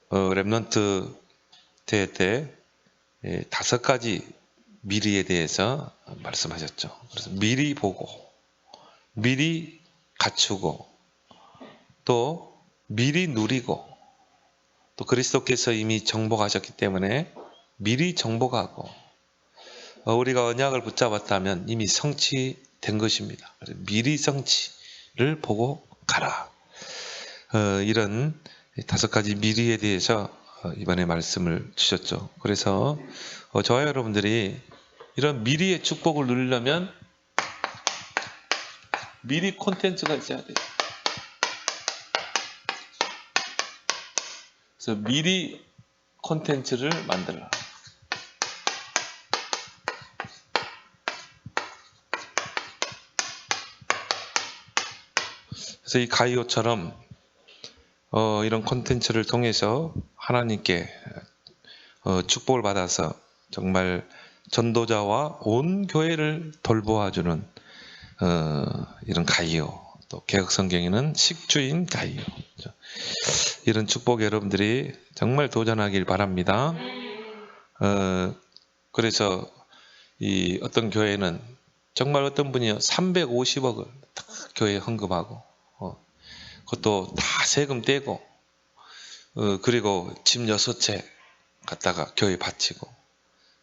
랩넌트 대회 때 5가지 미리에 대해서 말씀하셨죠. 그래서 미리 보고, 미리 갖추고, 또 미리 누리고, 또 그리스도께서 이미 정복하셨기 때문에 미리 정복하고, 우리가 언약을 붙잡았다면 이미 성취된 것입니다. 그래서 미리 성취를 보고 가라. 이런 5가지 미리에 대해서 이번에 말씀을 주셨죠. 그래서 저와 여러분들이 이런 미리의 축복을 누리려면 미리 콘텐츠가 있어야 돼요. 그래서 미리 콘텐츠를 만들어라. 그래서 이 가이오처럼 이런 콘텐츠를 통해서 하나님께 축복을 받아서 정말 전도자와 온 교회를 돌보아주는 이런 가이오, 또 개혁성경에는 식주인 가이오, 이런 축복 여러분들이 정말 도전하길 바랍니다. 그래서 이 어떤 교회는 정말 어떤 분이요 350억을 다 교회에 헌금하고 그것도 다 세금 떼고 그리고 집 6채 갖다가 교회에 바치고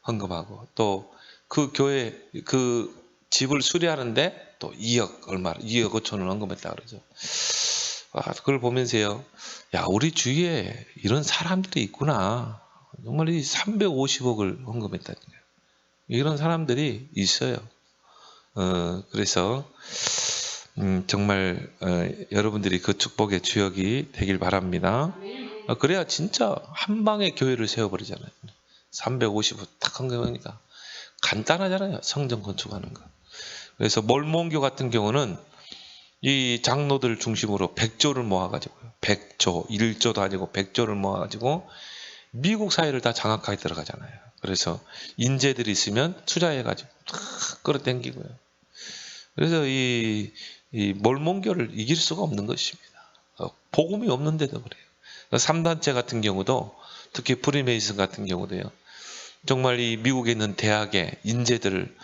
헌금하고 또 그 교회 그 집을 수리하는데 또 2억 5천을 헌금했다 그러죠. 그걸 보면서요, 야, 우리 주위에 이런 사람들이 있구나. 정말 이 350억을 헌금했다는 거예요. 이런 사람들이 있어요. 그래서 정말 여러분들이 그 축복의 주역이 되길 바랍니다. 그래야 진짜 한 방에 교회를 세워버리잖아요. 350억 딱 헌금하니까 간단하잖아요. 성전 건축하는 거. 그래서 몰몬교 같은 경우는 이 장로들 중심으로 100조를 모아가지고요. 100조, 1조도 아니고 100조를 모아가지고 미국 사회를 다 장악하게 들어가잖아요. 그래서 인재들이 있으면 투자해가지고 탁 끌어당기고요. 그래서 이 몰몬교를 이길 수가 없는 것입니다. 복음이 없는데도 그래요. 3단체 같은 경우도 특히 프리메이슨 같은 경우도요. 정말 이 미국에 있는 대학의 인재들을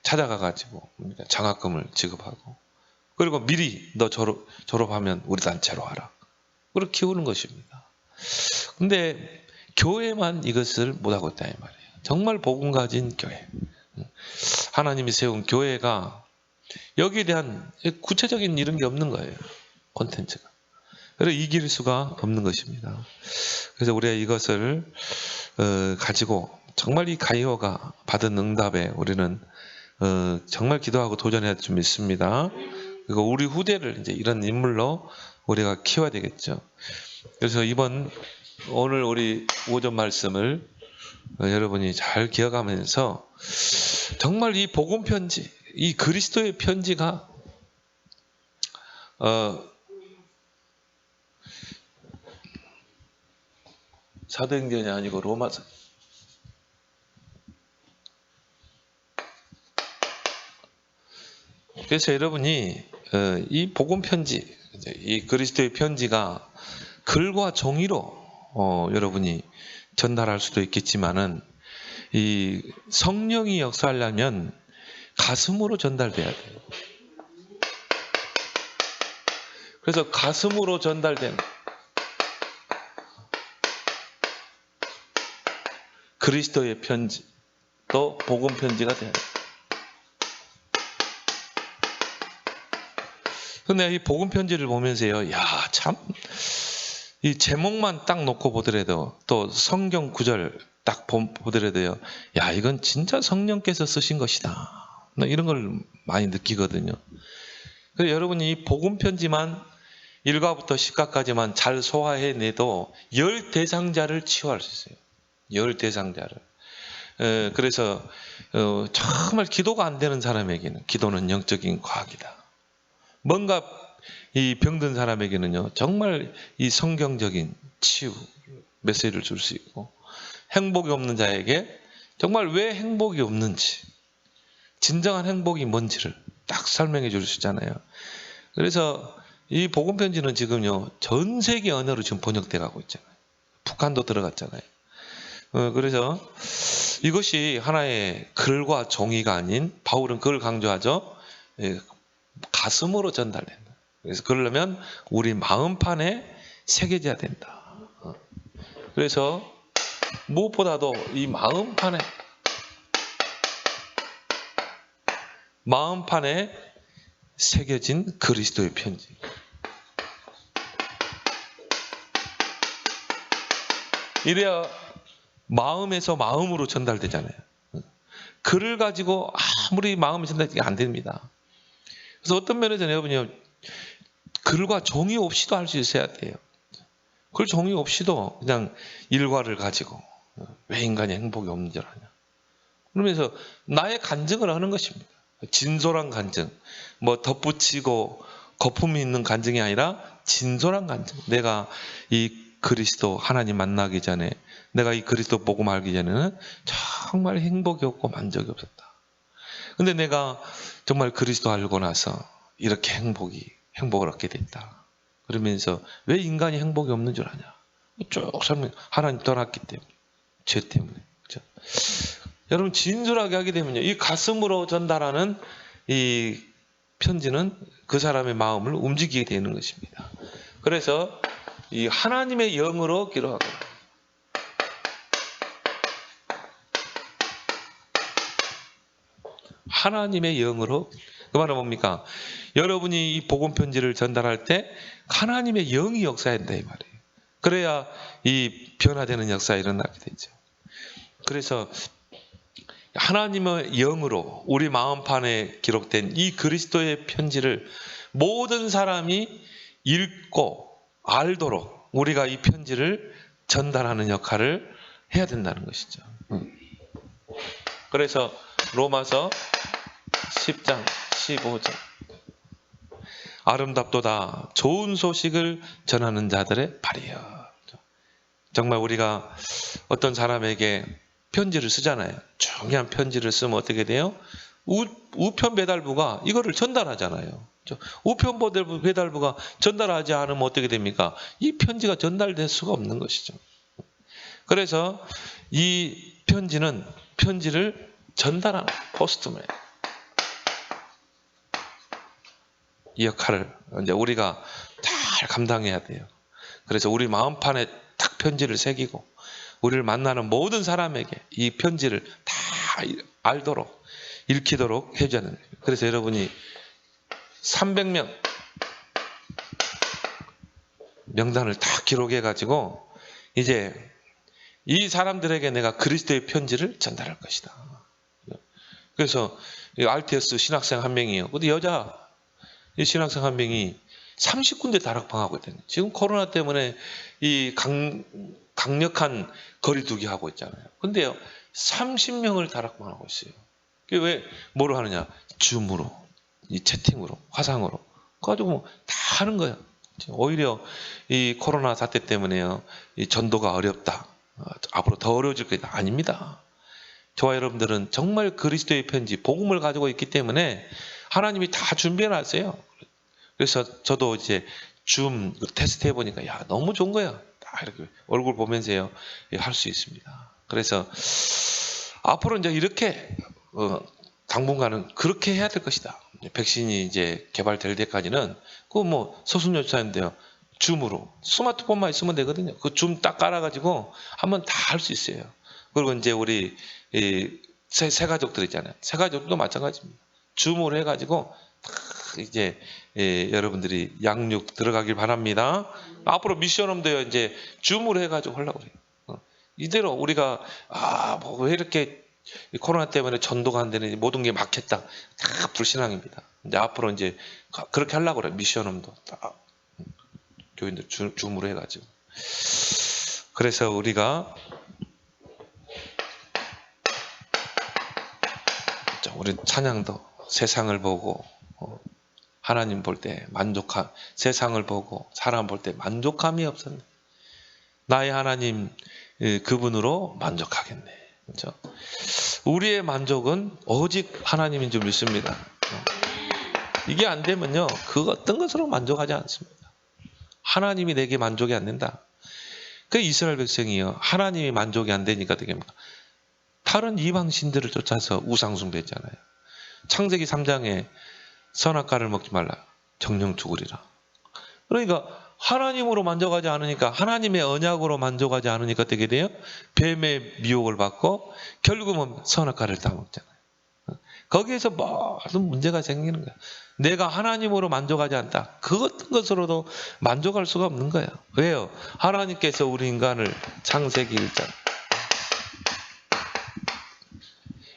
찾아가가지고 장학금을 지급하고 그리고 미리 너 졸업하면 우리 단체로 와라. 그렇게 키우는 것입니다. 근데 교회만 이것을 못하고 있다 이 말이에요. 정말 복음 가진 교회. 하나님이 세운 교회가 여기에 대한 구체적인 이런 게 없는 거예요. 콘텐츠가. 그래서 이길 수가 없는 것입니다. 그래서 우리가 이것을 가지고 정말 이 가이오가 받은 응답에 우리는 정말 기도하고 도전해야 좀 있습니다. 그리고 우리 후대를 이제 이런 인물로 우리가 키워야 되겠죠. 그래서 오늘 우리 오전 말씀을 여러분이 잘 기억하면서 정말 이 복음 편지, 이 그리스도의 편지가 사도행전이 아니고 로마서. 그래서 여러분이 이 복음 편지, 이 그리스도의 편지가 글과 종이로 여러분이 전달할 수도 있겠지만은 이 성령이 역사하려면 가슴으로 전달돼야 돼요. 그래서 가슴으로 전달된 그리스도의 편지, 또 복음 편지가 돼야 돼요. 근데 이 복음 편지를 보면서요, 야, 참, 이 제목만 딱 놓고 보더라도, 또 성경 구절 딱 보더라도요, 야, 이건 진짜 성령께서 쓰신 것이다. 이런 걸 많이 느끼거든요. 그래서 여러분이 이 복음 편지만 1과부터 10과까지만 잘 소화해내도 10대상자를 치유할 수 있어요. 10대상자를. 그래서 정말 기도가 안 되는 사람에게는 기도는 영적인 과학이다. 뭔가 이 병든 사람에게는요, 정말 이 성경적인 치유 메시지를 줄 수 있고, 행복이 없는 자에게 정말 왜 행복이 없는지, 진정한 행복이 뭔지를 딱 설명해 줄 수 있잖아요. 그래서 이 복음 편지는 지금요 전 세계 언어로 지금 번역돼 가고 있잖아요. 북한도 들어갔잖아요. 그래서 이것이 하나의 글과 종이가 아닌, 바울은 그걸 강조하죠. 예, 가슴으로 전달된다. 그래서 그러려면 우리 마음판에 새겨져야 된다. 그래서 무엇보다도 이 마음판에 새겨진 그리스도의 편지. 이래야 마음에서 마음으로 전달되잖아요. 글을 가지고 아무리 마음이 전달이 안 됩니다. 그래서 어떤 면에서 여러분이 글과 종이 없이도 할 수 있어야 돼요. 글 종이 없이도 그냥 일과를 가지고 왜 인간이 행복이 없는 줄 아냐. 그러면서 나의 간증을 하는 것입니다. 진솔한 간증. 뭐 덧붙이고 거품이 있는 간증이 아니라 진솔한 간증. 내가 이 그리스도 하나님 만나기 전에, 내가 이 그리스도 복음 알기 전에는 정말 행복이 없고 만족이 없었다. 근데 내가 정말 그리스도 알고 나서 이렇게 행복을 얻게 됐다. 그러면서 왜 인간이 행복이 없는 줄 아냐? 쭉 설명. 하나님 떠났기 때문에, 죄 때문에. 그렇죠? 여러분 진솔하게 하게 되면요, 이 가슴으로 전달하는 이 편지는 그 사람의 마음을 움직이게 되는 것입니다. 그래서 이 하나님의 영으로 기록하거나, 하나님의 영으로, 그 말은 뭡니까? 여러분이 이 복음 편지를 전달할 때 하나님의 영이 역사한다 이 말이에요. 그래야 이 변화되는 역사가 일어나게 되죠. 그래서 하나님의 영으로 우리 마음판에 기록된 이 그리스도의 편지를 모든 사람이 읽고 알도록 우리가 이 편지를 전달하는 역할을 해야 된다는 것이죠. 그래서 로마서 10장 15절, 아름답도다 좋은 소식을 전하는 자들의 발이여. 정말 우리가 어떤 사람에게 편지를 쓰잖아요. 중요한 편지를 쓰면 어떻게 돼요? 우편 배달부가 이거를 전달하잖아요. 우편 배달부가 전달하지 않으면 어떻게 됩니까? 이 편지가 전달될 수가 없는 것이죠. 그래서 이 편지를 전달하는 포스트맨, 이 역할을 이제 우리가 잘 감당해야 돼요. 그래서 우리 마음판에 딱 편지를 새기고 우리를 만나는 모든 사람에게 이 편지를 다 알도록, 읽히도록 해줘야 되는 거예요. 그래서 여러분이 300명 명단을 다 기록해 가지고 이제 이 사람들에게 내가 그리스도의 편지를 전달할 것이다. 그래서 RTS 신학생 한 명이에요. 근데 여자 이 신학생 한 명이 30군데 다락방하고 있다는 거예요. 지금 코로나 때문에 이 강력한 거리두기 하고 있잖아요. 근데요, 30명을 다락방하고 있어요. 그게 왜 뭐로 하느냐? 줌으로, 이 채팅으로, 화상으로. 그래가지고 다 하는 거예요. 오히려 이 코로나 사태 때문에요, 이 전도가 어렵다. 앞으로 더 어려워질 거다. 아닙니다. 저와 여러분들은 정말 그리스도의 편지, 복음을 가지고 있기 때문에 하나님이 다 준비해 놨어요. 그래서 저도 이제 줌 테스트 해보니까 야, 너무 좋은 거야. 다 이렇게 얼굴 보면서요, 할 수 있습니다. 그래서 앞으로 이제 이렇게 당분간은 그렇게 해야 될 것이다. 백신이 이제 개발될 때까지는 그 뭐 서순여차인데요, 줌으로 스마트폰만 있으면 되거든요. 그 줌 딱 깔아가지고 한번 다 할 수 있어요. 그리고 이제 우리 새 가족들 있잖아요. 새 가족도 마찬가지입니다. 줌으로 해가지고 이제 여러분들이 양육 들어가길 바랍니다. 앞으로 미션홈도요 이제 줌으로 해가지고 하려고 그래요. 이대로 우리가 뭐 왜 이렇게 코로나 때문에 전도가 안 되는지, 모든 게 막혔다, 다 불신앙입니다. 이제 앞으로 이제 그렇게 하려고 그래요. 미션홈도 다 교인들 줌으로 해가지고. 그래서 우리가 우리 찬양도 세상을 보고 하나님 볼 때 세상을 보고 사람 볼 때 만족함이 없었네. 나의 하나님 그분으로 만족하겠네. 그렇죠? 우리의 만족은 오직 하나님인 줄 믿습니다. 이게 안 되면요, 그 어떤 것으로 만족하지 않습니다. 하나님이 내게 만족이 안 된다. 그 이스라엘 백성이요, 하나님이 만족이 안 되니까 되게 다른 이방신들을 쫓아서 우상숭배했잖아요. 창세기 3장에 선악과를 먹지 말라, 정령 죽으리라. 그러니까 하나님으로 만족하지 않으니까, 하나님의 언약으로 만족하지 않으니까 어떻게 돼요? 뱀의 미혹을 받고 결국은 선악과를 다 먹잖아요. 거기에서 모든 문제가 생기는 거예요. 내가 하나님으로 만족하지 않다, 그 어떤 것으로도 만족할 수가 없는 거예요. 왜요? 하나님께서 우리 인간을 창세기 1장,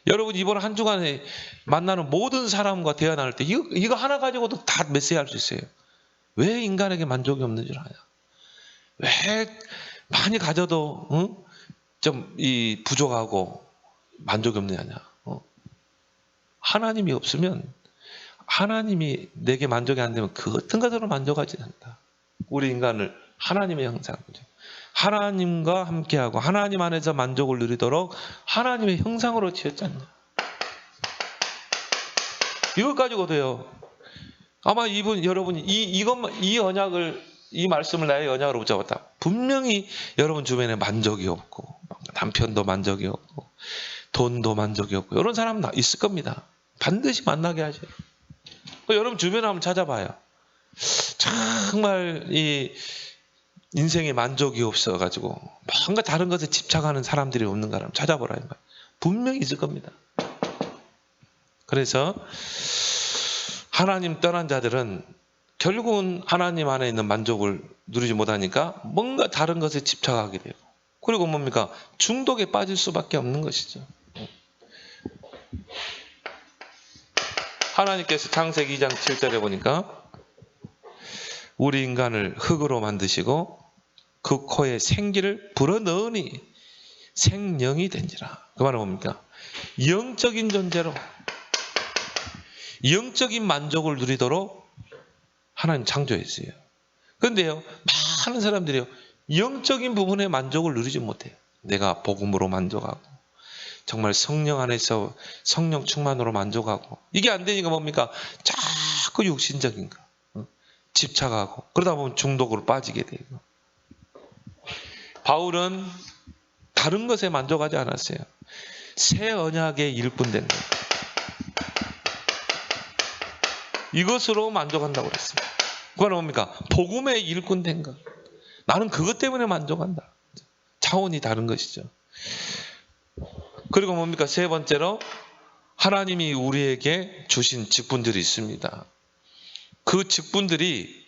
여러분 이번 한 주간에 만나는 모든 사람과 대화 나눌 때 이거 하나 가지고도 다 메시지할 수 있어요. 왜 인간에게 만족이 없는 줄 아냐? 왜 많이 가져도 좀 부족하고 만족이 없느냐? 하나님이 없으면, 하나님이 내게 만족이 안 되면 그 어떤 것으로 만족하지 않는다. 우리 인간을 하나님의 형상이죠. 하나님과 함께하고 하나님 안에서 만족을 누리도록 하나님의 형상으로 지었잖아요. 이것 가지고도요, 아마 여러분이 이 언약을, 이 말씀을 나의 언약으로 붙잡았다, 분명히 여러분 주변에 만족이 없고, 남편도 만족이 없고, 돈도 만족이 없고, 이런 사람 있을 겁니다. 반드시 만나게 하셔요. 여러분 주변에 한번 찾아봐요. 정말 이 인생에 만족이 없어가지고 뭔가 다른 것에 집착하는 사람들이 없는가 하면 찾아보라는 거예요. 분명히 있을 겁니다. 그래서 하나님 떠난 자들은 결국은 하나님 안에 있는 만족을 누리지 못하니까 뭔가 다른 것에 집착하게 되고, 그리고 뭡니까? 중독에 빠질 수밖에 없는 것이죠. 하나님께서 창세기 2장 7절에 보니까 우리 인간을 흙으로 만드시고 그 코에 생기를 불어넣으니 생령이 된지라. 그 말은 뭡니까? 영적인 존재로 영적인 만족을 누리도록 하나님 창조했어요. 그런데요, 많은 사람들이요, 영적인 부분의 만족을 누리지 못해요. 내가 복음으로 만족하고 정말 성령 안에서 성령 충만으로 만족하고, 이게 안 되니까 뭡니까? 자꾸 육신적인 거 집착하고, 그러다 보면 중독으로 빠지게 되고. 바울은 다른 것에 만족하지 않았어요. 새 언약의 일꾼된 것, 이것으로 만족한다고 그랬습니다. 그건 뭡니까? 복음의 일꾼된 것. 나는 그것 때문에 만족한다. 차원이 다른 것이죠. 그리고 뭡니까? 세 번째로 하나님이 우리에게 주신 직분들이 있습니다. 그 직분들이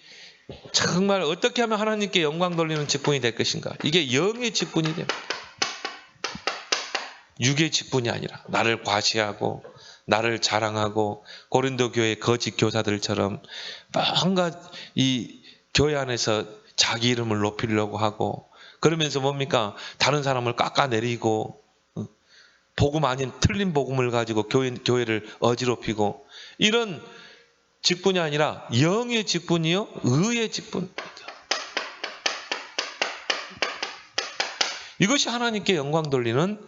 정말 어떻게 하면 하나님께 영광 돌리는 직분이 될 것인가? 이게 영의 직분이 됩니다. 육의 직분이 아니라 나를 과시하고 나를 자랑하고 고린도 교회 거짓 교사들처럼 뭔가 이 교회 안에서 자기 이름을 높이려고 하고, 그러면서 뭡니까? 다른 사람을 깎아내리고 복음 아닌 틀린 복음을 가지고 교회를 어지럽히고, 이런 직분이 아니라 영의 직분이요, 의의 직분. 이것이 하나님께 영광 돌리는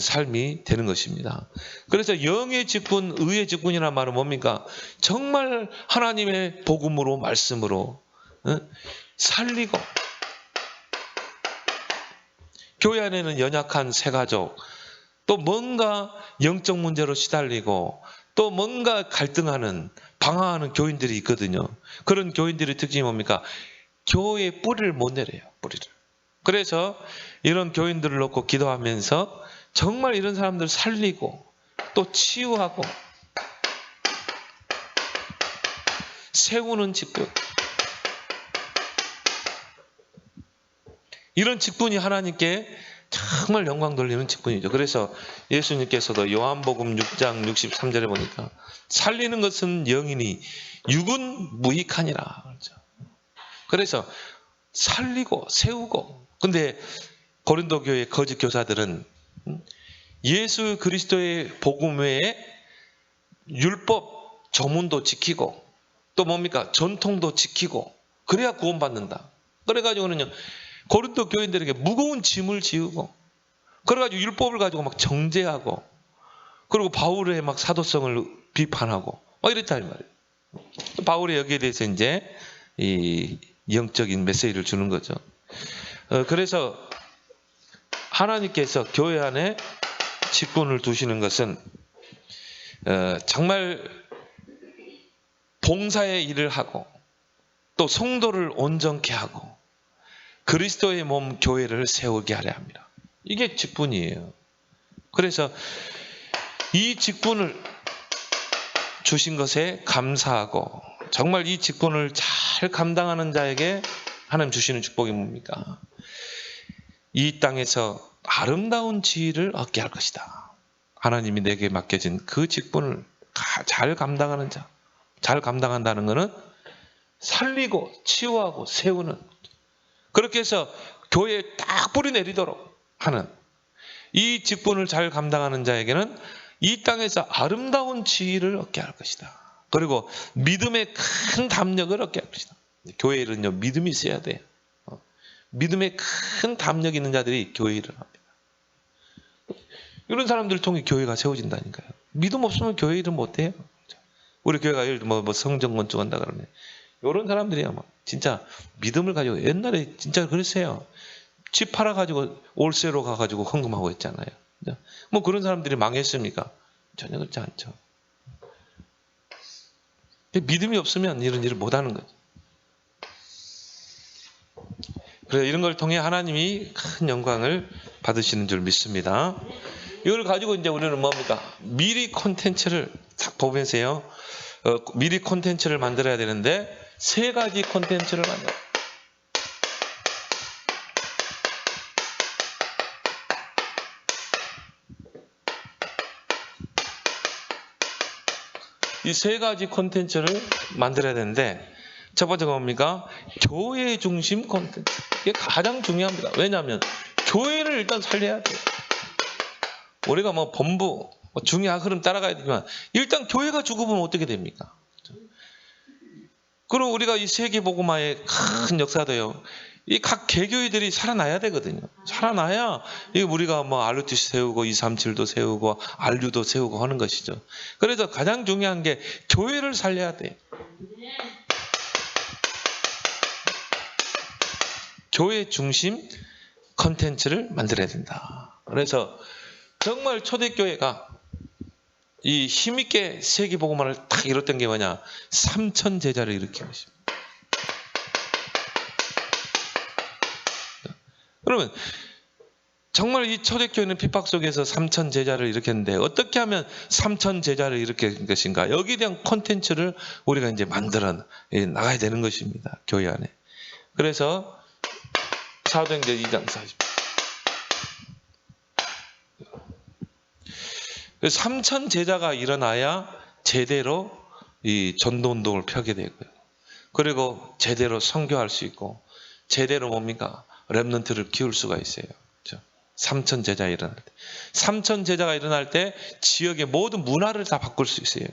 삶이 되는 것입니다. 그래서 영의 직분, 의의 직분이라는 말은 뭡니까? 정말 하나님의 복음으로, 말씀으로 살리고, 교회 안에는 연약한 새가족, 또 뭔가 영적 문제로 시달리고 또 뭔가 갈등하는, 방황하는 교인들이 있거든요. 그런 교인들의 특징이 뭡니까? 교회의 뿌리를 못 내려요. 뿌리를. 그래서 이런 교인들을 놓고 기도하면서 정말 이런 사람들을 살리고 또 치유하고 세우는 직분, 이런 직분이 하나님께 정말 영광 돌리는 직분이죠. 그래서 예수님께서도 요한복음 6장 63절에 보니까 살리는 것은 영이니 육은 무익하니라. 그래서 살리고 세우고. 근데 고린도 교회 거짓 교사들은 예수 그리스도의 복음 외에 율법 조문도 지키고 또 뭡니까? 전통도 지키고 그래야 구원받는다. 그래가지고는요, 고린도 교인들에게 무거운 짐을 지우고, 그래가지고 율법을 가지고 막 정죄하고, 그리고 바울의 막 사도성을 비판하고 막 이랬다 이 말이에요. 바울이 여기에 대해서 이제 이 영적인 메시지를 주는 거죠. 그래서 하나님께서 교회 안에 직분을 두시는 것은 정말 봉사의 일을 하고 또 성도를 온전케 하고 그리스도의 몸 교회를 세우게 하려 합니다. 이게 직분이에요. 그래서 이 직분을 주신 것에 감사하고 정말 이 직분을 잘 감당하는 자에게 하나님 주시는 축복이 뭡니까? 이 땅에서 아름다운 지위를 얻게 할 것이다. 하나님이 내게 맡겨진 그 직분을 잘 감당하는 자. 잘 감당한다는 것은 살리고 치유하고 세우는, 그렇게 해서 교회에 딱 뿌리 내리도록 하는 이 직분을 잘 감당하는 자에게는 이 땅에서 아름다운 지위를 얻게 할 것이다. 그리고 믿음의 큰 담력을 얻게 할 것이다. 교회 일은요, 믿음이 있어야 돼요. 믿음의 큰 담력 있는 자들이 교회 일을 합니다. 이런 사람들을 통해 교회가 세워진다니까요. 믿음 없으면 교회 일은 못해요. 우리 교회가 예를 들면 성전 건축한다 그러네. 이런 사람들이야 막 진짜 믿음을 가지고, 옛날에 진짜 그랬어요. 집 팔아가지고 올세로 가가지고 헌금하고 했잖아요. 뭐 그런 사람들이 망했습니까? 전혀 그렇지 않죠. 믿음이 없으면 이런 일을 못하는 거죠. 그래서 이런 걸 통해 하나님이 큰 영광을 받으시는 줄 믿습니다. 이걸 가지고 이제 우리는 뭡니까? 미리 콘텐츠를 딱 보면서요. 미리 콘텐츠를 만들어야 되는데 3가지 콘텐츠를 만들어요. 이 3가지 콘텐츠를 만들어야 되는데 첫 번째가 뭡니까? 교회 중심 콘텐츠. 이게 가장 중요합니다. 왜냐하면 교회를 일단 살려야 돼요. 우리가 뭐 본부, 중요한 흐름 따라가야 되지만 일단 교회가 죽으면 어떻게 됩니까? 그리고 우리가 이 세계복음화의 큰 역사도요. 이 각 개교회들이 살아나야 되거든요. 살아나야 이 우리가 뭐 RUTC 세우고 237도 세우고 RU도 세우고 하는 것이죠. 그래서 가장 중요한 게 교회를 살려야 돼. 교회 중심 컨텐츠를 만들어야 된다. 그래서 정말 초대교회가 이 힘있게 세계복음화를 딱 이뤘던 게 뭐냐? 3천 제자를 일으킨 것입니다. 그러면 정말 이 초대교회는 핍박 속에서 3천 제자를 일으켰는데 어떻게 하면 3천 제자를 일으킨 것인가? 여기에 대한 콘텐츠를 우리가 이제 만들어 나가야 되는 것입니다. 교회 안에. 그래서 사도행전 2장 40. 3천 제자가 일어나야 제대로 이 전도운동을 펴게 되고요. 그리고 제대로 선교할 수 있고 제대로 뭡니까? 렘넌트를 키울 수가 있어요. 그렇죠? 3천 제자 일어날 때. 3천 제자가 일어날 때 지역의 모든 문화를 다 바꿀 수 있어요.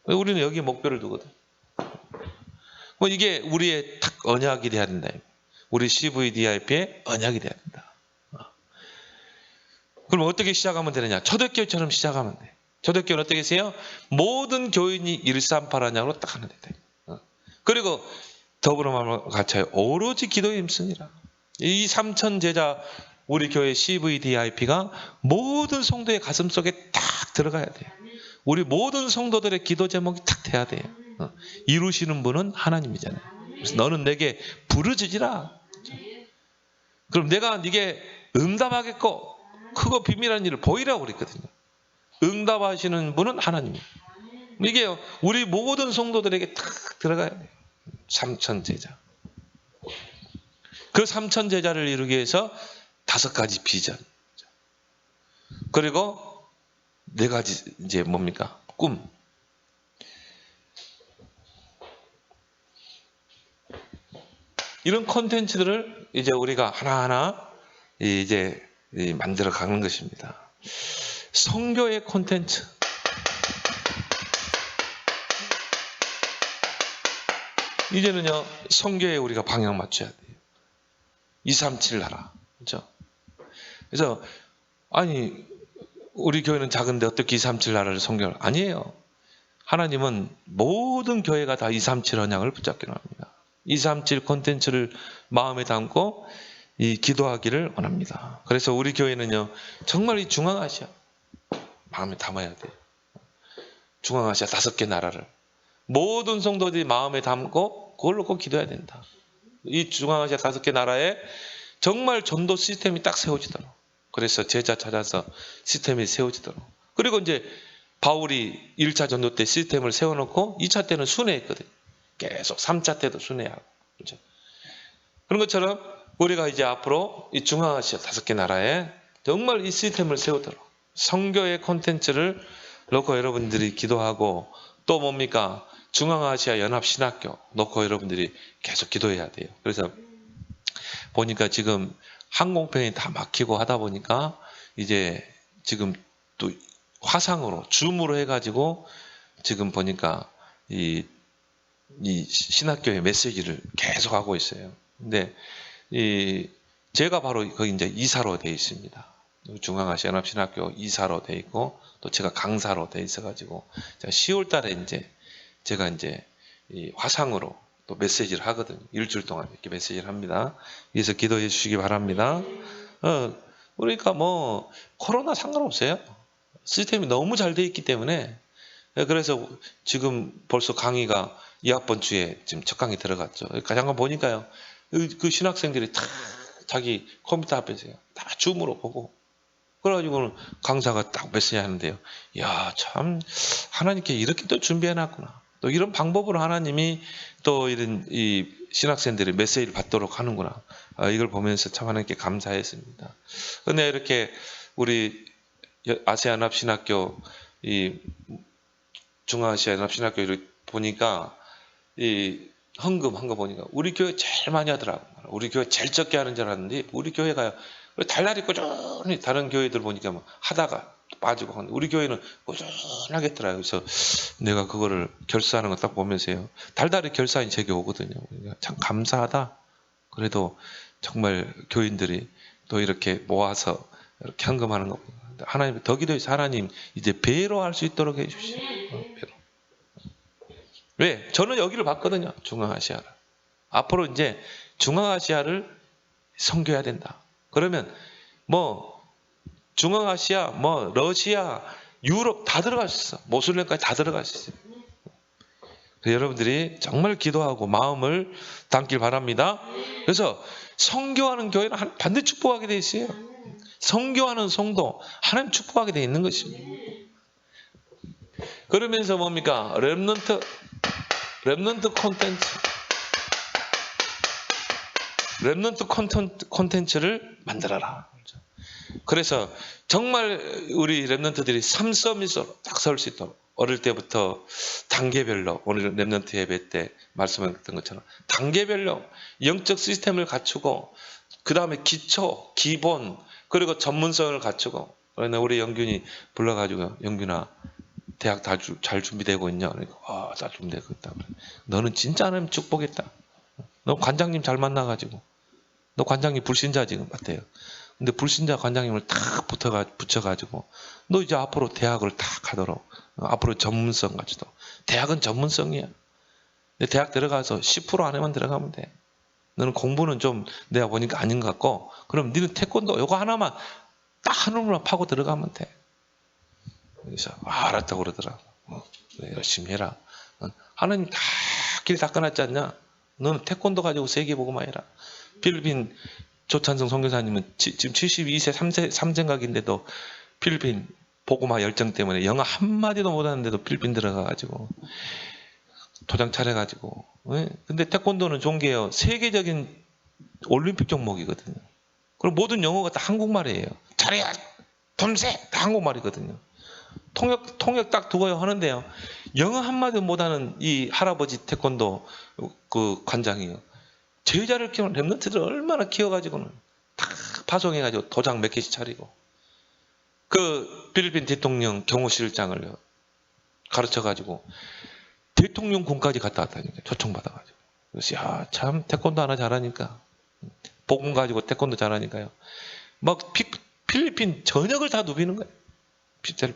우리는 여기에 목표를 두거든. 뭐 이게 우리의 딱 언약이 돼야 된다. 우리 CVDIP의 언약이 돼야 된다. 그럼 어떻게 시작하면 되느냐? 초대교회처럼 시작하면 돼. 초대교회는 어떻게 해서요? 모든 교인이 일삼팔하냐로 딱 하면 돼. 그리고 더불어 말하면 같이 오로지 기도에 힘쓰니라. 이 3천 제자 우리 교회 CVDIP가 모든 성도의 가슴 속에 딱 들어가야 돼요. 우리 모든 성도들의 기도 제목이 딱 돼야 돼요. 이루시는 분은 하나님이잖아요. 그래서 너는 내게 부르짖으라. 그럼 내가 네게 응답하겠고 크고 비밀한 일을 보이라고 그랬거든요. 응답하시는 분은 하나님이에요. 이게 우리 모든 성도들에게 딱 들어가야 돼요. 3천 제자. 그 3천 제자를 이루기 위해서 5가지 비전. 그리고 4가지 이제 뭡니까? 꿈. 이런 콘텐츠들을 이제 우리가 하나하나 이제 만들어 가는 것입니다. 선교의 콘텐츠. 이제는요, 선교에 우리가 방향 맞춰야 돼요. 237 나라. 그렇죠? 그래서, 아니, 우리 교회는 작은데 어떻게 237 나라를 선교를? 아니에요. 하나님은 모든 교회가 다 237 언약을 붙잡기를 합니다. 237 콘텐츠를 마음에 담고 이 기도하기를 원합니다. 그래서 우리 교회는요, 정말 이 중앙아시아 마음에 담아야 돼요. 중앙아시아 5개 나라를 모든 성도들이 마음에 담고 그걸로 꼭 기도해야 된다. 이 중앙아시아 5개 나라에 정말 전도 시스템이 딱 세워지도록, 그래서 제자 찾아서 시스템이 세워지도록. 그리고 이제 바울이 1차 전도 때 시스템을 세워놓고 2차 때는 순회했거든요. 계속 3차 때도 순회하고. 그렇죠? 그런 것처럼 우리가 이제 앞으로 이 중앙아시아 5개 나라에 정말 이 시스템을 세우도록 선교의 콘텐츠를 놓고 여러분들이 기도하고, 또 뭡니까? 중앙아시아 연합신학교 놓고 여러분들이 계속 기도해야 돼요. 그래서 보니까 지금 항공편이 다 막히고 하다 보니까 이제 지금 또 화상으로 줌으로 해가지고 지금 보니까 이 신학교의 메시지를 계속 하고 있어요. 근데 제가 바로 거기 이제 이사로 돼 있습니다. 중앙아시아 연합신학교 이사로 돼 있고, 또 제가 강사로 돼 있어가지고 10월달에 이제 제가 이제 이 화상으로 또 메시지를 하거든요. 일주일 동안 이렇게 메시지를 합니다. 그래서 기도해 주시기 바랍니다. 그러니까 뭐 코로나 상관없어요. 시스템이 너무 잘 돼 있기 때문에. 그래서 지금 벌써 강의가 2학번 주에 지금 첫 강의 들어갔죠. 잠깐 보니까요, 그 신학생들이 다 자기 컴퓨터 앞에서 다 줌으로 보고, 그래가지고는 강사가 딱 메시지 하는데요. 야, 참 하나님께 이렇게 또 준비해놨구나. 또 이런 방법으로 하나님이 또 이런 이 신학생들이 메시지를 받도록 하는구나. 이걸 보면서 참 하나님께 감사했습니다. 근데 이렇게 우리 아시아 연합신학교, 이 중앙아시아 연합신학교를 보니까 이 헌금한 거 보니까 우리 교회 제일 많이 하더라고요. 우리 교회 제일 적게 하는 줄 알았는데 우리 교회가요, 달날이 꾸준히 다른 교회들 보니까 뭐 하다가 빠지고 하는데 우리 교회는 꾸준하게 했더라고요. 그래서 내가 그거를 결사하는 거 딱 보면서요, 달달이 결산이 제게 오거든요. 참 감사하다. 그래도 정말 교인들이 또 이렇게 모아서 이렇게 헌금하는 거, 하나님 더 기도해서 하나님 이제 배로 할 수 있도록 해주십시오. 배로. 왜? 저는 여기를 봤거든요. 중앙아시아를. 앞으로 이제 중앙아시아를 선교해야 된다. 그러면 뭐 중앙아시아, 뭐 러시아, 유럽 다 들어갈 수 있어. 모슬렘까지 다 들어갈 수 있어요. 여러분들이 정말 기도하고 마음을 담길 바랍니다. 그래서 선교하는 교회는 반드시 축복하게 돼 있어요. 선교하는 성도 하나님 축복하게 돼 있는 것입니다. 그러면서 뭡니까? 렘넌트 콘텐츠를 만들어라. 그래서 정말 우리 렘넌트들이 삼서밋으로 딱 설 수 있도록, 어릴 때부터 단계별로, 오늘 렘넌트 예배 때 말씀했던 것처럼 단계별로 영적 시스템을 갖추고, 그 다음에 기초, 기본, 그리고 전문성을 갖추고. 그러나 우리 영균이 불러가지고, 영균아 대학 다 잘 준비되고 있냐? 그러니까 다 준비되고 있다. 너는 진짜 하나님 축복했다. 너 관장님 잘 만나가지고, 너 관장님 불신자 지금 같아요. 근데 불신자 관장님을 탁 붙여가지고 너 이제 앞으로 대학을 탁 가도록, 앞으로 전문성 가지도. 대학은 전문성이야. 근데 대학 들어가서 10% 안에만 들어가면 돼. 너는 공부는 좀 내가 보니까 아닌 것 같고, 그럼 너는 태권도 요거 하나만 딱 하나만 파고 들어가면 돼. 그래서 알았다고 그러더라고. 그래, 열심히 해라. 하나님 다 길 닦아놨지 않냐? 너는 태권도 가지고 세계보고만 해라. 필리핀 조찬성 선교사님은 지금 72세 3생각인데도 필리핀 보고마 열정 때문에 영어 한마디도 못하는데도 필리핀 들어가가지고 도장 차려가지고. 근데 태권도는 좋은 게요, 세계적인 올림픽 종목이거든요. 그리고 모든 영어가 다 한국말이에요. 차례야, 덤세, 다 한국말이거든요. 통역 딱 두고요 하는데요, 영어 한마디 못하는 이 할아버지 태권도 그 관장이요, 제자를 키우는 렘넌트들 얼마나 키워가지고는 다 파송해가지고 도장 몇 개씩 차리고, 그 필리핀 대통령 경호실장을 가르쳐가지고 대통령궁까지 갔다 왔다니까, 초청받아가지고. 그래서 야, 참 태권도 하나 잘하니까, 복음 가지고 태권도 잘하니까요, 막 필리핀 전역을 다 누비는 거예요.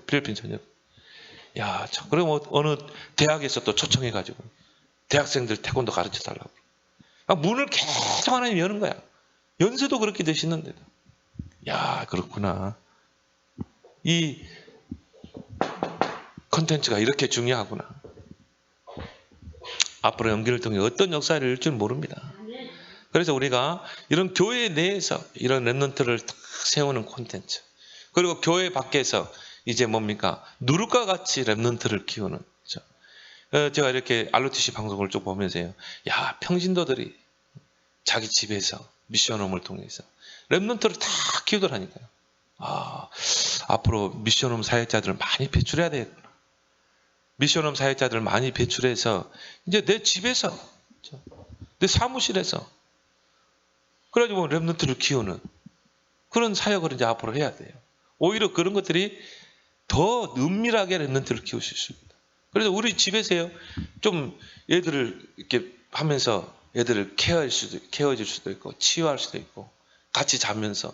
필리핀 전역. 야, 참, 그럼 어느 대학에서 또 초청해가지고 대학생들 태권도 가르쳐 달라고. 문을 계속 하나님 여는 거야. 연세도 그렇게 되시는데도. 야, 그렇구나. 이 컨텐츠가 이렇게 중요하구나. 앞으로 연기를 통해 어떤 역사를 일줄 모릅니다. 그래서 우리가 이런 교회 내에서 이런 랩런트를 딱 세우는 콘텐츠, 그리고 교회 밖에서 이제 뭡니까? 누룩과 같이 랩런트를 키우는. 제가 이렇게 ROTC 방송을 쭉 보면서요, 야, 평신도들이 자기 집에서 미션홈을 통해서 랩런트를 다 키우더라니까요. 아, 앞으로 미션홈 사역자들을 많이 배출해야 되겠구나. 미션홈 사역자들을 많이 배출해서 이제 내 집에서, 내 사무실에서 그래가지고 랩런트를 키우는 그런 사역을 이제 앞으로 해야 돼요. 오히려 그런 것들이 더 은밀하게 랩런트를 키울 수 있습니다. 그래서 우리 집에서요, 좀 얘들을 이렇게 하면서 애들을 케어해줄 수도 있고, 치유할 수도 있고, 같이 자면서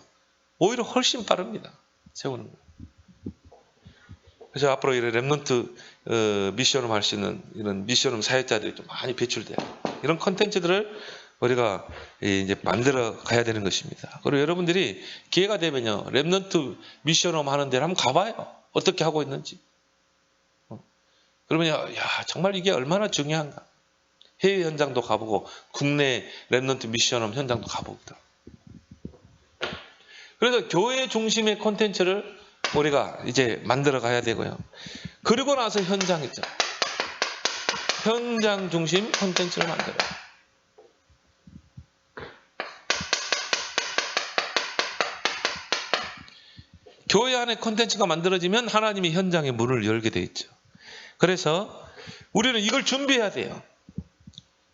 오히려 훨씬 빠릅니다. 세우는 거. 그래서 앞으로 이런 랩런트 미션을 할 수 있는 이런 미션홈 사역자들이 좀 많이 배출돼요. 이런 컨텐츠들을 우리가 이제 만들어 가야 되는 것입니다. 그리고 여러분들이 기회가 되면요, 랩런트 미션홈 하는 데를 한번 가봐요. 어떻게 하고 있는지. 그러면 야, 정말 이게 얼마나 중요한가. 해외 현장도 가보고 국내 랩런트 미션홈 현장도 가보고요. 그래서 교회 중심의 콘텐츠를 우리가 이제 만들어 가야 되고요. 그리고 나서 현장이죠. 현장 중심 콘텐츠를 만들어요. 교회 안에 콘텐츠가 만들어지면 하나님이 현장의 문을 열게 돼 있죠. 그래서 우리는 이걸 준비해야 돼요.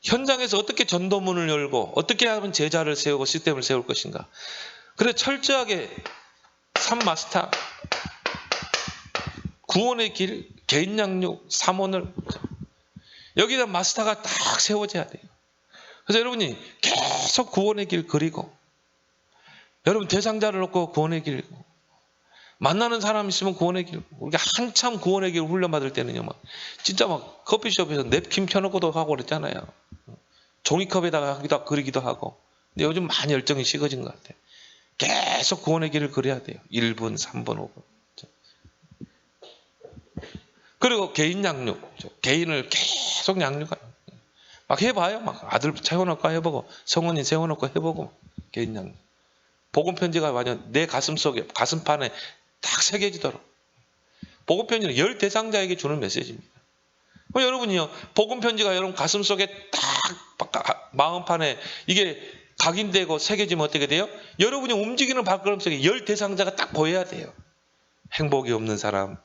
현장에서 어떻게 전도문을 열고 어떻게 하면 제자를 세우고 시스템을 세울 것인가. 그래서 철저하게 3마스터, 구원의 길, 개인 양육, 삼원을 여기다 마스터가 딱 세워져야 돼요. 그래서 여러분이 계속 구원의 길 그리고 여러분 대상자를 놓고 구원의 길 만나는 사람 있으면 구원의 길. 우리가 한참 구원의 길 훈련받을 때는요, 막 진짜 막 커피숍에서 냅킨 펴놓고도 하고 그랬잖아요. 종이컵에다가 하기도 그리기도 하고. 근데 요즘 많이 열정이 식어진 것 같아요. 계속 구원의 길을 그려야 돼요. 1분, 3분, 5분. 그리고 개인 양육, 개인을 계속 양육하는. 막 해봐요. 막 아들 세워놓고 해보고, 성원이 세워놓고 해보고, 개인 양육. 복음 편지가 완전 내 가슴 속에, 가슴판에 딱 새겨지도록. 복음 편지는 열 대상자에게 주는 메시지입니다. 그럼 여러분이요, 복음 편지가 여러분 가슴 속에 딱 마음판에 이게 각인되고 새겨지면 어떻게 돼요? 여러분이 움직이는 발걸음 속에 열 대상자가 딱 보여야 돼요. 행복이 없는 사람.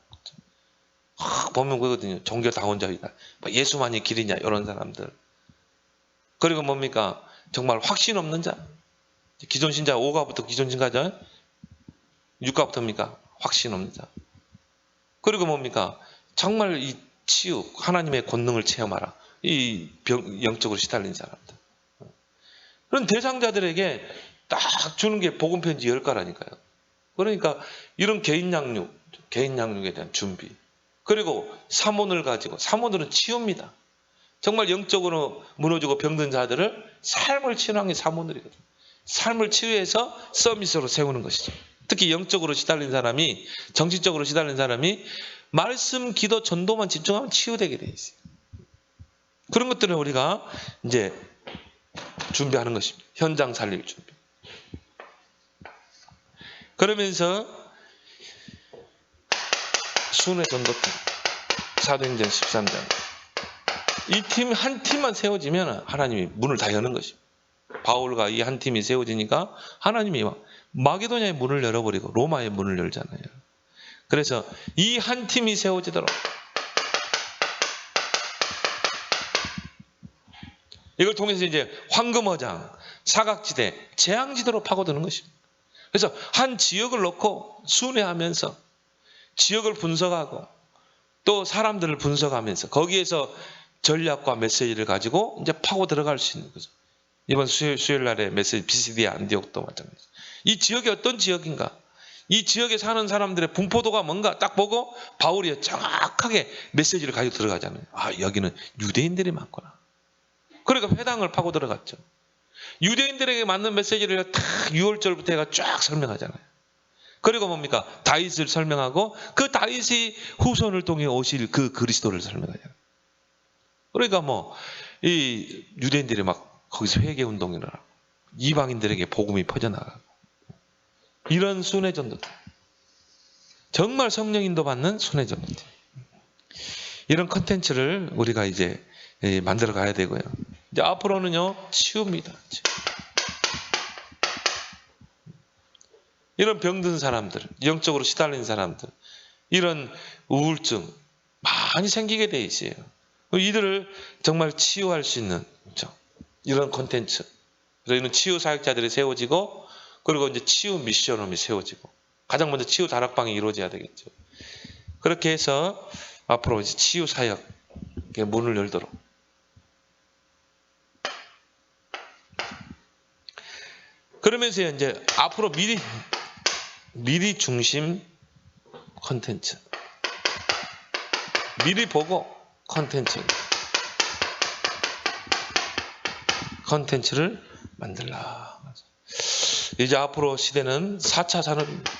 보면 그거거든요. 종교 다원자이다. 예수만이 길이냐, 이런 사람들. 그리고 뭡니까? 정말 확신 없는 자. 기존 신자 5가부터 기존 신자죠. 6가부터입니까? 확신 없는 자. 그리고 뭡니까? 정말 이 치유, 하나님의 권능을 체험하라. 이 영적으로 시달린 사람들. 그런 대상자들에게 딱 주는 게 복음 편지 10가라니까요. 그러니까 이런 개인 양육에 대한 준비. 그리고 사모를 가지고, 사모들은 치유입니다. 정말 영적으로 무너지고 병든 자들을 삶을 치유하는 게 사모들이거든요. 삶을 치유해서 서밋으로 세우는 것이죠. 특히 영적으로 시달린 사람이, 정신적으로 시달린 사람이 말씀, 기도, 전도만 집중하면 치유되게 돼 있어요. 그런 것들을 우리가 이제 준비하는 것입니다. 현장 살릴 준비. 그러면서 순회 전도팀, 사도행전 13장. 이 팀, 한 팀만 세워지면 하나님이 문을 다 여는 것입니다. 바울과 이 한 팀이 세워지니까 하나님이 마게도냐의 문을 열어버리고 로마의 문을 열잖아요. 그래서 이 한 팀이 세워지도록 이걸 통해서 이제 황금어장, 사각지대, 재앙지대로 파고드는 것입니다. 그래서 한 지역을 놓고 순회하면서 지역을 분석하고 또 사람들을 분석하면서 거기에서 전략과 메시지를 가지고 이제 파고 들어갈 수 있는 거죠. 이번 수요일 날의 메시지 BCD 안디옥도 마찬가지. 이 지역이 어떤 지역인가? 이 지역에 사는 사람들의 분포도가 뭔가 딱 보고 바울이 정확하게 메시지를 가지고 들어가잖아요. 아, 여기는 유대인들이 많구나. 그러니까 회당을 파고 들어갔죠. 유대인들에게 맞는 메시지를 딱 6월절부터 해가 쫙 설명하잖아요. 그리고 뭡니까? 다윗을 설명하고 그 다윗이 후손을 통해 오실 그 그리스도를 설명하잖아요. 그러니까 뭐 이 유대인들이 막 거기서 회개 운동을 하고 이방인들에게 복음이 퍼져나가고 이런 순회전도 정말 성령 인도 받는 순회전도 이런 컨텐츠를 우리가 이제 만들어 가야 되고요. 이제 앞으로는요 치유입니다. 이런 병든 사람들, 영적으로 시달린 사람들, 이런 우울증 많이 생기게 돼 있어요. 이들을 정말 치유할 수 있는 이런 콘텐츠. 그래서 이런 치유 사역자들이 세워지고, 그리고 이제 치유 미션홈이 세워지고, 가장 먼저 치유 다락방이 이루어져야 되겠죠. 그렇게 해서 앞으로 이제 치유 사역의 문을 열도록. 그러면서 이제 앞으로 미리 중심 콘텐츠. 미리 보고 컨텐츠를 만들라. 이제 앞으로 시대는 4차 산업입니다.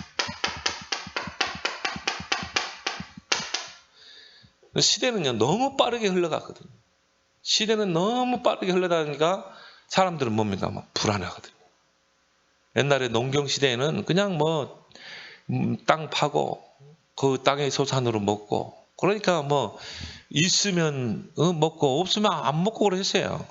시대는요 너무 빠르게 흘러가거든요. 시대는 너무 빠르게 흘러가니까 사람들은 뭡니까? 막 불안하거든요. 옛날에 농경 시대에는 그냥 뭐 땅 파고 그 땅의 소산으로 먹고, 그러니까 뭐 있으면 먹고 없으면 안 먹고 그랬어요.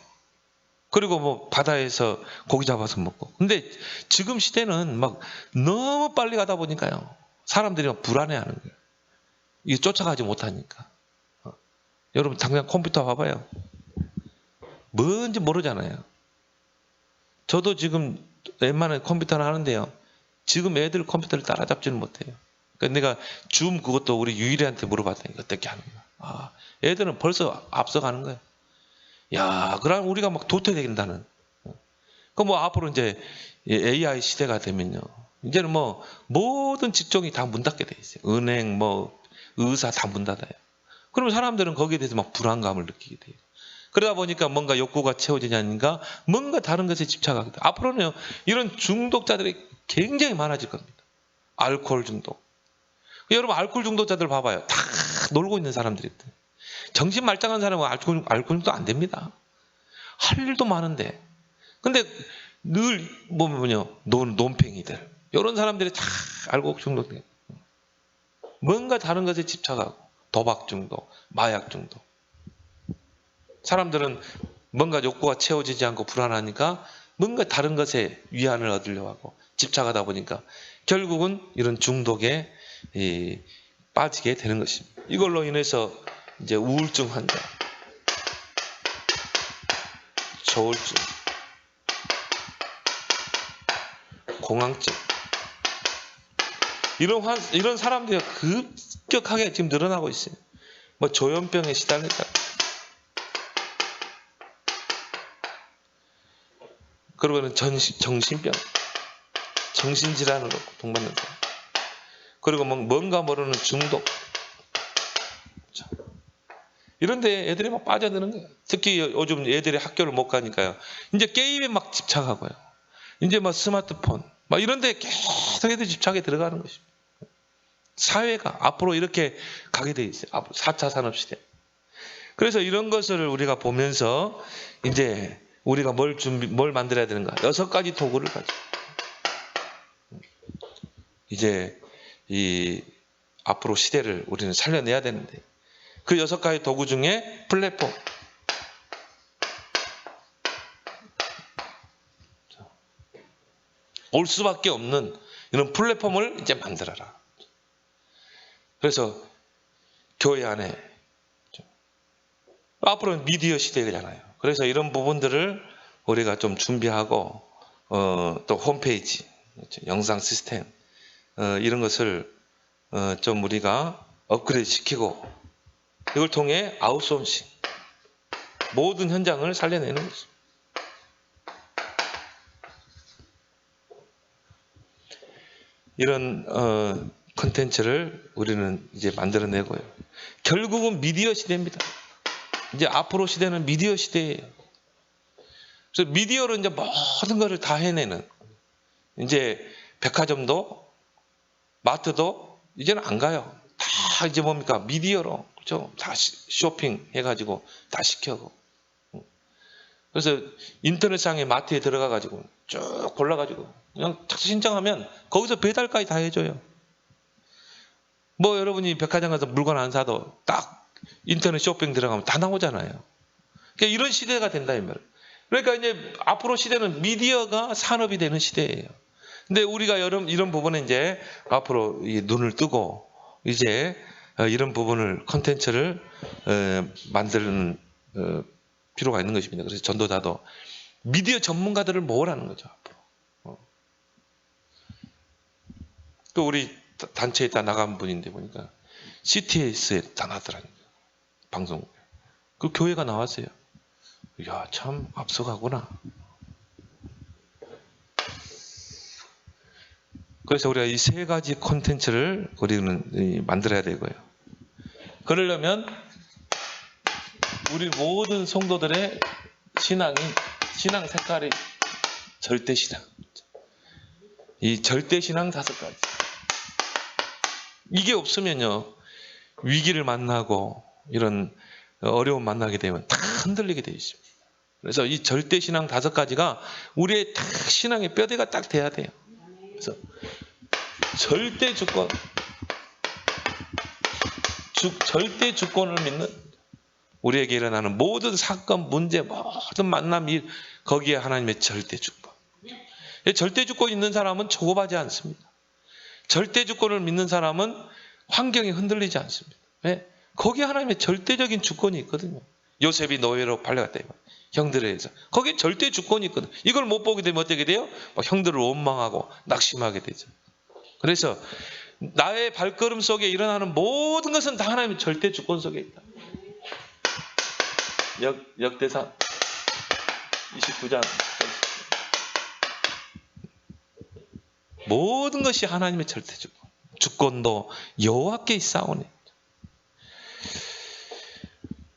그리고 뭐 바다에서 고기 잡아서 먹고. 근데 지금 시대는 막 너무 빨리 가다 보니까요 사람들이 막 불안해하는 거예요. 이게 쫓아가지 못하니까. 여러분 당장 컴퓨터 봐봐요. 뭔지 모르잖아요. 저도 지금 웬만한 컴퓨터를 하는데요 지금 애들 컴퓨터를 따라잡지는 못해요. 그러니까 내가 줌 그것도 우리 유일이한테 물어봤더니 어떻게 하는 거야. 아, 애들은 벌써 앞서가는 거예요. 야, 그럼 우리가 막 도태된다는. 그 뭐 앞으로 이제 AI 시대가 되면요 이제는 뭐 모든 직종이 다 문 닫게 돼 있어요. 은행, 뭐 의사 다 문 닫아요. 그러면 사람들은 거기에 대해서 막 불안감을 느끼게 돼요. 그러다 보니까 뭔가 욕구가 채워지냐니까 뭔가 다른 것에 집착하게 돼요. 앞으로는 이런 중독자들이 굉장히 많아질 겁니다. 알코올 중독. 여러분 알코올 중독자들 봐봐요. 다 놀고 있는 사람들이 있대요. 정신 말짱한 사람은 알코올 중독 안 됩니다. 할 일도 많은데. 근데 늘 보면요 논팽이들 이런 사람들이 다 알코올 중독돼요. 뭔가 다른 것에 집착하고 도박 중독, 마약 중독. 사람들은 뭔가 욕구가 채워지지 않고 불안하니까 뭔가 다른 것에 위안을 얻으려고 하고 집착하다 보니까 결국은 이런 중독에 빠지게 되는 것입니다. 이걸로 인해서 이제 우울증 환자, 조울증, 공황증 이런 사람들이 급격하게 지금 늘어나고 있어요. 뭐 조현병에 시달렸다. 그리고는 정신병, 정신질환으로 고통받는 사람. 그리고 뭔가 모르는 중독. 이런데 애들이 막 빠져드는 거예요. 특히 요즘 애들이 학교를 못 가니까요. 이제 게임에 막 집착하고요. 이제 막 스마트폰, 막 이런데 계속 애들이 집착에 들어가는 것입니다. 사회가 앞으로 이렇게 가게 돼 있어요. 앞으로 4차 산업시대. 그래서 이런 것을 우리가 보면서 이제 우리가 뭘 만들어야 되는가? 6가지 도구를 가지고. 이제 이 앞으로 시대를 우리는 살려내야 되는데 그 6가지 도구 중에 플랫폼. 올 수밖에 없는 이런 플랫폼을 이제 만들어라. 그래서 교회 안에 앞으로는 미디어 시대잖아요. 그래서 이런 부분들을 우리가 좀 준비하고 또 홈페이지, 영상 시스템 이런 것을 좀 우리가 업그레이드 시키고 이걸 통해 아웃소싱 모든 현장을 살려내는 거죠. 이런 콘텐츠를 우리는 이제 만들어내고요. 결국은 미디어 시대입니다. 이제 앞으로 시대는 미디어 시대예요. 그래서 미디어로 이제 모든 것을 다 해내는, 이제 백화점도 마트도 이제는 안 가요. 다 이제 뭡니까? 미디어로, 그렇죠? 다 쇼핑 해가지고 다 시켜고. 그래서 인터넷상에 마트에 들어가가지고 쭉 골라가지고 그냥 탁 신청하면 거기서 배달까지 다 해줘요. 뭐 여러분이 백화점 가서 물건 안 사도 딱 인터넷 쇼핑 들어가면 다 나오잖아요. 그러니까 이런 시대가 된다 이 말이에요. 그러니까 이제 앞으로 시대는 미디어가 산업이 되는 시대예요. 근데 우리가 이런 부분에 이제 앞으로 눈을 뜨고 이제 이런 부분을 콘텐츠를 만드는 필요가 있는 것입니다. 그래서 전도자도 미디어 전문가들을 모으라는 거죠. 앞으로. 또 우리 단체에 다 나간 분인데 보니까 CTS에 다 나왔더라고요. 방송. 그 교회가 나왔어요. 이야, 참 앞서가구나. 그래서 우리가 이 세 가지 콘텐츠를 우리는 만들어야 되고요. 그러려면 우리 모든 성도들의 신앙 색깔이 절대신앙. 이 절대신앙 5가지. 이게 없으면요, 위기를 만나고 이런 어려움 만나게 되면 다 흔들리게 되어 있습니다. 그래서 이 절대신앙 5가지가 우리의 딱 신앙의 뼈대가 딱 돼야 돼요. 그래서 절대 주권, 절대 주권을 믿는, 우리에게 일어나는 모든 사건, 문제, 모든 만남, 일, 거기에 하나님의 절대 주권. 절대 주권 있는 사람은 조급하지 않습니다. 절대 주권을 믿는 사람은 환경이 흔들리지 않습니다. 왜? 거기에 하나님의 절대적인 주권이 있거든요. 요셉이 노예로 팔려갔다. 형들에 의해서. 거기에 절대 주권이 있거든. 이걸 못 보게 되면 어떻게 돼요? 형들을 원망하고 낙심하게 되죠. 그래서 나의 발걸음 속에 일어나는 모든 것은 다 하나님의 절대 주권 속에 있다. 역대상 29장. 모든 것이 하나님의 절대 주권. 주권도 여호와께 있사오니.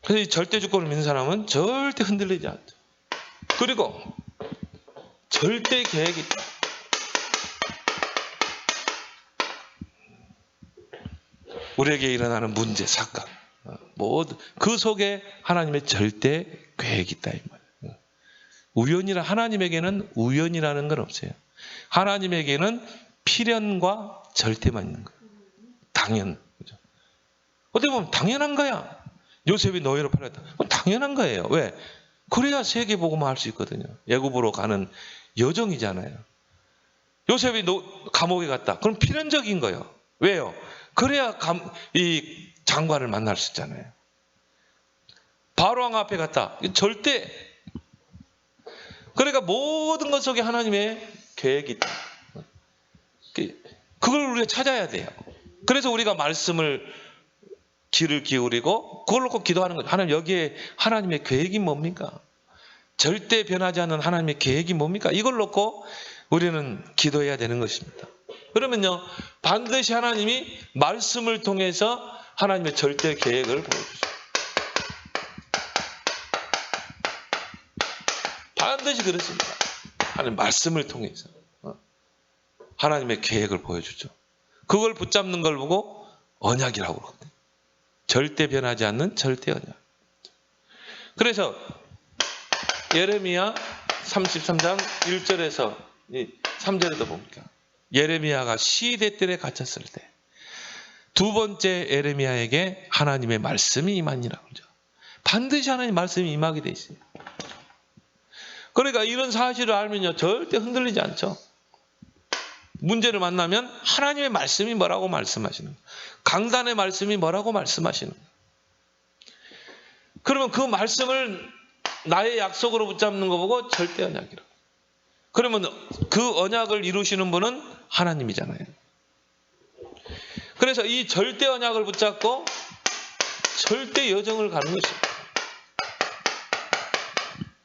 그래서 이 절대 주권을 믿는 사람은 절대 흔들리지 않죠. 그리고 절대 계획이 있다. 우리에게 일어나는 문제, 사건, 모든 그 속에 하나님의 절대 계획이 있다 이 말이에요. 우연이라, 하나님에게는 우연이라는 건 없어요. 하나님에게는 필연과 절대만 있는 거예요. 당연. 그죠? 어떻게 보면 당연한 거야. 요셉이 노예로 팔렸다. 당연한 거예요. 왜? 그래야 세계복음을 할 수 있거든요. 애굽으로 가는 여정이잖아요. 요셉이 감옥에 갔다. 그럼 필연적인 거예요. 왜요? 그래야 이 장관을 만날 수 있잖아요. 바로왕 앞에 갔다. 절대. 그러니까 모든 것 속에 하나님의 계획이 있다. 그걸 우리가 찾아야 돼요. 그래서 우리가 말씀을 귀를 기울이고 그걸 놓고 기도하는 거죠. 하나님, 여기에 하나님의 계획이 뭡니까? 절대 변하지 않는 하나님의 계획이 뭡니까? 이걸 놓고 우리는 기도해야 되는 것입니다. 그러면요, 반드시 하나님이 말씀을 통해서 하나님의 절대 계획을 보여주죠. 반드시 그렇습니다. 하나님 말씀을 통해서 하나님의 계획을 보여주죠. 그걸 붙잡는 걸 보고 언약이라고 그러거든요. 절대 변하지 않는 절대 언약. 그래서 예레미야 33장 1절에서 3절에도 봅니까? 예레미야가 시대들에 갇혔을 때 두 번째 예레미야에게 하나님의 말씀이 임하니라 그러죠. 반드시 하나님의 말씀이 임하게 돼 있어요. 그러니까 이런 사실을 알면요, 절대 흔들리지 않죠. 문제를 만나면 하나님의 말씀이 뭐라고 말씀하시는 거예요. 강단의 말씀이 뭐라고 말씀하시는 거예요. 그러면 그 말씀을 나의 약속으로 붙잡는 거 보고 절대 언약이라고. 그러면 그 언약을 이루시는 분은 하나님이잖아요. 그래서 이 절대 언약을 붙잡고 절대 여정을 가는 것입니다.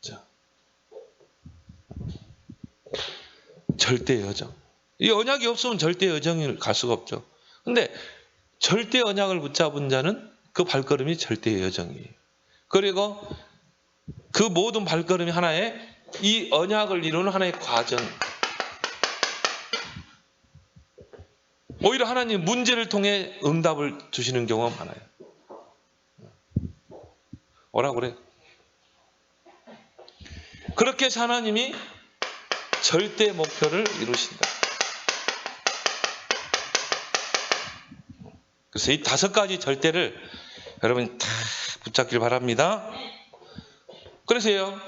자, 절대 여정. 이 언약이 없으면 절대 여정을 갈 수가 없죠. 근데 절대 언약을 붙잡은 자는 그 발걸음이 절대 여정이에요. 그리고 그 모든 발걸음이 하나의 이 언약을 이루는 하나의 과정. 오히려 하나님 문제를 통해 응답을 주시는 경우가 많아요. 오라 그래. 그렇게 해서 하나님이 절대 목표를 이루신다. 그래서 이 5가지 절대를 여러분이 다 붙잡길 바랍니다. 그래서요,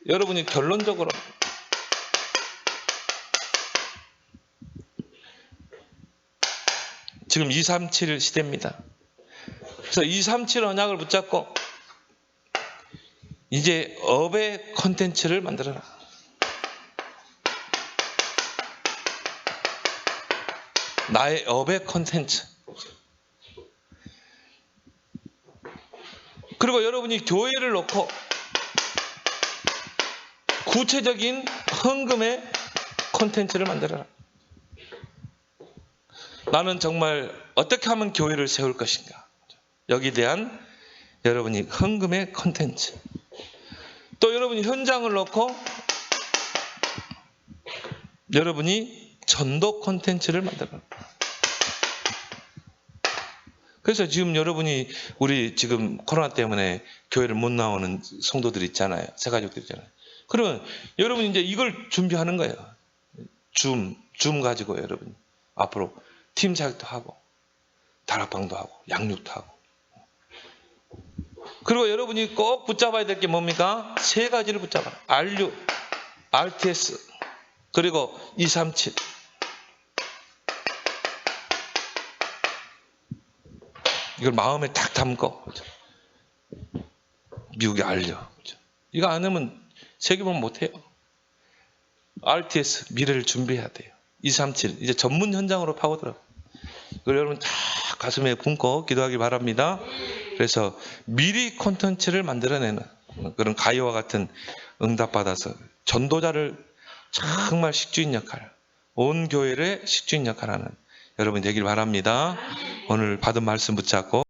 여러분이 결론적으로 지금 237 시대입니다. 그래서 237 언약을 붙잡고 이제 업의 콘텐츠를 만들어라. 나의 업의 콘텐츠. 그리고 여러분이 교회를 놓고 구체적인 헌금의 콘텐츠를 만들어라. 나는 정말 어떻게 하면 교회를 세울 것인가. 여기에 대한 여러분이 헌금의 콘텐츠. 또 여러분이 현장을 놓고 여러분이 전도 콘텐츠를 만들어라. 그래서 지금 여러분이 우리 지금 코로나 때문에 교회를 못 나오는 성도들 있잖아요. 새가족들 있잖아요. 그러면 여러분이 이제 이걸 준비하는 거예요. 줌 가지고 여러분 앞으로 팀 사역도 하고 다락방도 하고 양육도 하고. 그리고 여러분이 꼭 붙잡아야 될 게 뭡니까? 3가지를 붙잡아라. RU, RTS, 그리고 237. 이걸 마음에 딱 담고 미국에 알려. 이거 안 하면 세계보면 못해요. RTS, 미래를 준비해야 돼요. 237, 이제 전문 현장으로 파고들어. 이걸 여러분 다 가슴에 품고 기도하기 바랍니다. 그래서 미리 콘텐츠를 만들어내는 그런 가요와 같은 응답받아서 전도자를 정말 식주인 역할, 온 교회의 식주인 역할을 하는 여러분이 되길 바랍니다. 오늘 받은 말씀 붙잡고